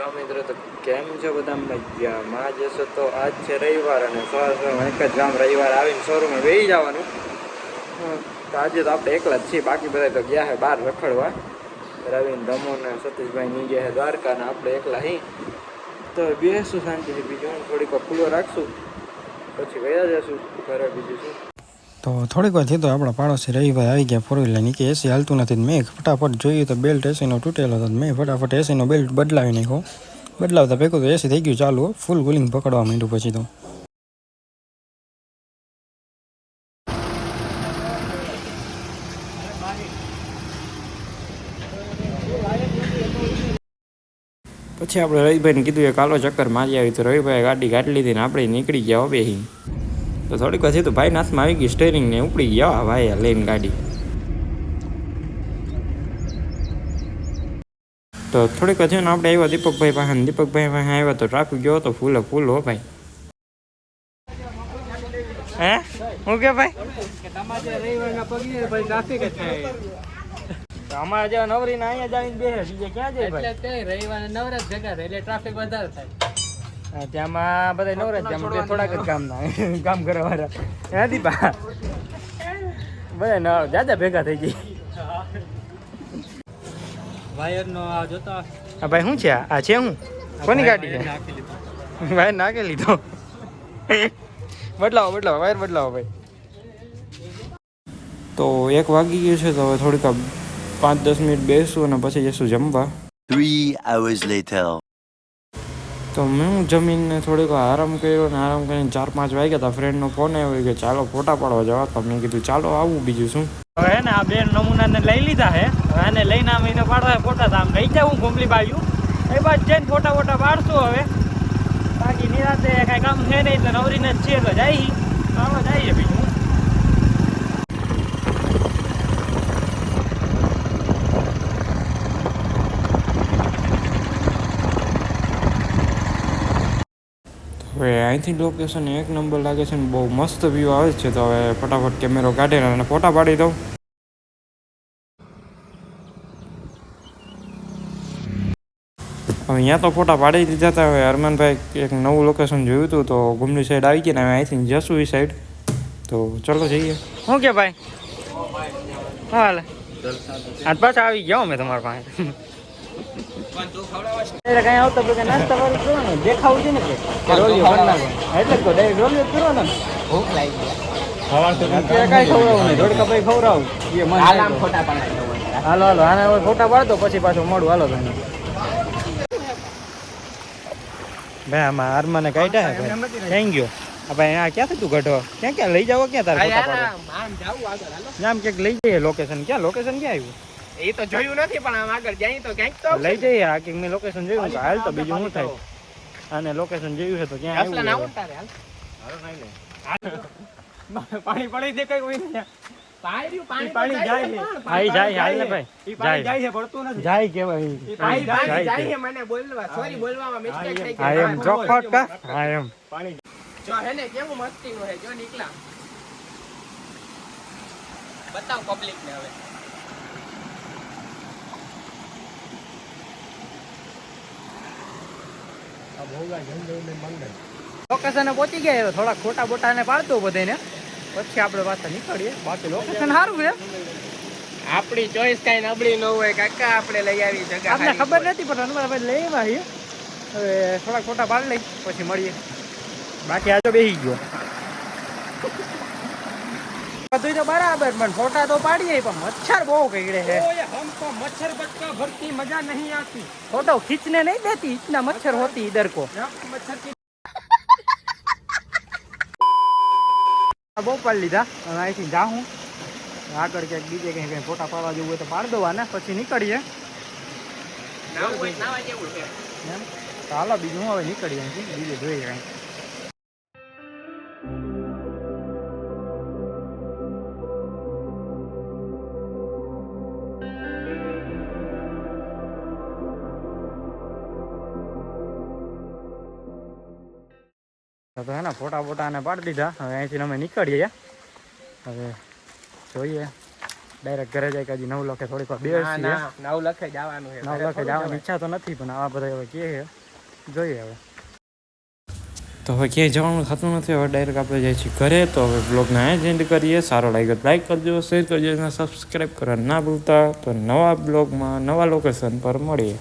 Hello મિત્રો, તો કેમ છો બધા મજામાં જશો? તો આજ છે રવિવાર અને સવારમાં એક જ ગામ રવિવાર આવીને શોરૂમે બેસી જવાનું. તો આજે તો આપણે એકલા જ છીએ, બાકી બધા તો ગયા છે બહાર રખડવા. રવિન, ધમો ને સતીશભાઈ ની ગયા છે દ્વારકા ને આપણે એકલા હી. તો બેસું શાંતિથી, બીજું થોડીક ખુલ્લો રાખશું પછી ગયા જશું ઘરે. બીજું શું, તો થોડીક વાર થયું તો આપણા પાડોશી રવિભાઈ આવી ગયા ફોર વ્હીલર ની, કે એસી હાલતું નથી. મેં ફટાફટ જોયું તો બેલ્ટ એસીનો તૂટેલો હતો. મેં ફટાફટ એસીનો બેલ્ટ બદલાવી નાખ્યો. બદલાવતા ભેગું તો એસી થઈ ગયું ચાલુ, ફૂલ કુલિંગ પકડવા માંડ્યું પછી તો. પછી આપણે રવિભાઈને કીધું કે કાલો ચક્કર મારી આવી. તો રવિભાઈ ગાડી કાઢી લીધી ને આપણે નીકળી ગયા બેહી. તો થોડીક વાર થયું તો ભાઈ હાથમાં આવી ગઈ સ્ટેરિંગ ને ઉપડી ગયા ભાઈ લઈને ગાડી. તો થોડીક વાર થયું ને આપણે આવ્યા દીપકભાઈ પાસે. દીપકભાઈ પાસે આવ્યા તો ટ્રાફિક ગયો તો ફૂલ હો ભાઈ. હે હું કે ભાઈ અમારા જેવા નવરી ને અહીંયા જ આવીને બેસે, બીજે ક્યાં જાય ભાઈ? રવિવારે નવરાજ ભેગા થાય એટલે ટ્રાફિક વધારે થાય. ત્યાંમાં બધા નવરાજ, ત્યાં થોડાક જ કામ કરવા વાળા. હે દીપા, બધા જાજા ભેગા થઈ ગઈ. વાયર નો જોતા હા ભાઈ, શું છે આ છે? હું કોની ગાડી છે? વાયર નાખી લીધો. બદલાવો વાયર બદલાવો ભાઈ. તો 1 વાગી ગયું છે, તો હવે થોડીક 5-10 મિનિટ બેસું અને પછી જઈશું જમવા. 3 hours later. તો હું જમીને થોડીક આરામ કર્યો ને આરામ કરીને 4-5 વાગ્યા હતા. ફ્રેન્ડનો ફોન આવ્યો કે ચાલો ફોટા પાડવા જવા. તો મેં કીધું ચાલો આવું, બીજું શું. હવે ને આ 2 નમૂનાને લઈ લીધા છે. હવે આને લઈને આમ એને પાડવા ફોટા તો આમ લઈ જાઉં ઘૂમલી બાજુ. એ બાજુ જઈને ફોટા પાડશું હવે. બાકી નિરાતે કાંઈ કામ છે નહીં એટલે નવરીને જ છે એટલે જઈએ બીજું. હવે અહીંથી લોકેશન 1 નંબર લાગે છે ને બહુ મસ્ત વ્યૂ આવે છે. તો હવે ફટાફટ કેમેરો કાઢીને અને ફોટા પાડી દઉં. હવે અહીંયા તો ફોટા પાડી દીધા હતા. હવે અરમાનભાઈ એક નવું લોકેશન જોયું હતું તો ગુમલી સાઈડ આવી ગયા ને હવે અહીંથી જશું એ સાઈડ. તો ચલો જઈએ. શું કે ભાઈ? હાલ આજ પાછા આવી ગયા અમે તમારા પાસે. કઈ આવતો નાસ્તા વાળું કરવાનું દેખાવું છે ને કે રોલિયો બનાવો એટલે તો ડાયરેક્ટ રોલિયો કરવાનો. ભૂખ લાગી કઈ ખવડાવું નહીં, થોડી કપાઈ ખવડાવું. હાલો આને ફોટા પાડતો પછી પાછું મોડું. હાલો ભાઈ ભાઈ આમાં આરમાને કાઢ્યા હે ક્યાં ગયો? ભાઈ આ ક્યાંથી તું ઘટવા? ક્યાં લઈ જાવ? ક્યાં તારે ફોટા પાડવા? આમ ક્યાંક લઈ જઈએ. લોકેશન ક્યાં આવ્યું એ તો જોયું નથી, પણ આમ આગળ જાય તો ક્યાંક તો લઈ જઈએ. આ કે મેં લોકેશન જોયું હાલ તો બીજું શું થાય. આને લોકેશન જોયું છે તો ક્યાં આવ્યું? પાણી પડી દે કઈ પાણી જાય હાલ ને ભાઈ જાય છે પડતું નથી જાય કેવાય મને બોલવા સોરી બોલવામાં મિસ્ટેક થઈ ગઈ. આ એમ ચોખવટ કા હા એમ પાણી જો હે ને કેવું મસ્તી નો હે જો નીકળા બતાવ પબ્લિક ને. હવે લોકેશન પહોંચી ગયા. થોડા ખોટા બોટા ને પાડતો બધાને પછી આપણે પાછા નીકળીએ. બાકી લોકેશન સારું છે. આપણી ચોઈસ કઈ નબળી ન હોય કાકા, આપણે લઈ આવી જગ્યા. આપણે ખબર નથી પણ હનુમાનભાઈ લઈ આવ્યા. હવે થોડા ખોટા પાડી લઈ પછી મળીએ. બાકી આજો બેસી ગયો બધું તો બરાબર, પણ ફોટા તો પાડીએ પણ મચ્છર બહુ કઈડે છે. मच्छर बच्चा भरती मजा नहीं आती. फोटो खींचने नहीं देती, इतना मच्छर होती इधर को. मच्छर की બહુ પાડી લીધા. હવે અહીંથી જાઉં આગળ ક્યાંક બીજે કઈ ફોટા પાડવા જેવું હોય તો પાડી દો ને પછી નીકળીએ. એમ ચાલો બીજું હવે નીકળીએ અહીંથી બીજે જોઈએ કઈ. તો હે ને ફોટા ને પાડી દીધા. હવે અહીંથી અમે નીકળીએ. હવે જોઈએ ડાયરેક્ટ ઘરે જાય કે હજી 9 લાખે થોડીક વાર ના બેસીએ. ના 9 લાખે જવાનું છે 9 લાખે જવાની ઈચ્છા તો નથી પણ આવા બધા હવે કહે છે, જોઈએ હવે. તો હવે ક્યાંય જવાનું થતું નથી, હવે ડાયરેક્ટ આપણે જઈએ છીએ ઘરે. તો હવે બ્લોગને આ જ એન્ડ કરીએ. સારો લાગ્યો તો લાઈક કરજો, શેર કરજો અને સબસ્ક્રાઈબ કરવા ના ભૂલતા. તો નવા બ્લોગમાં નવા લોકેશન પર મળીએ.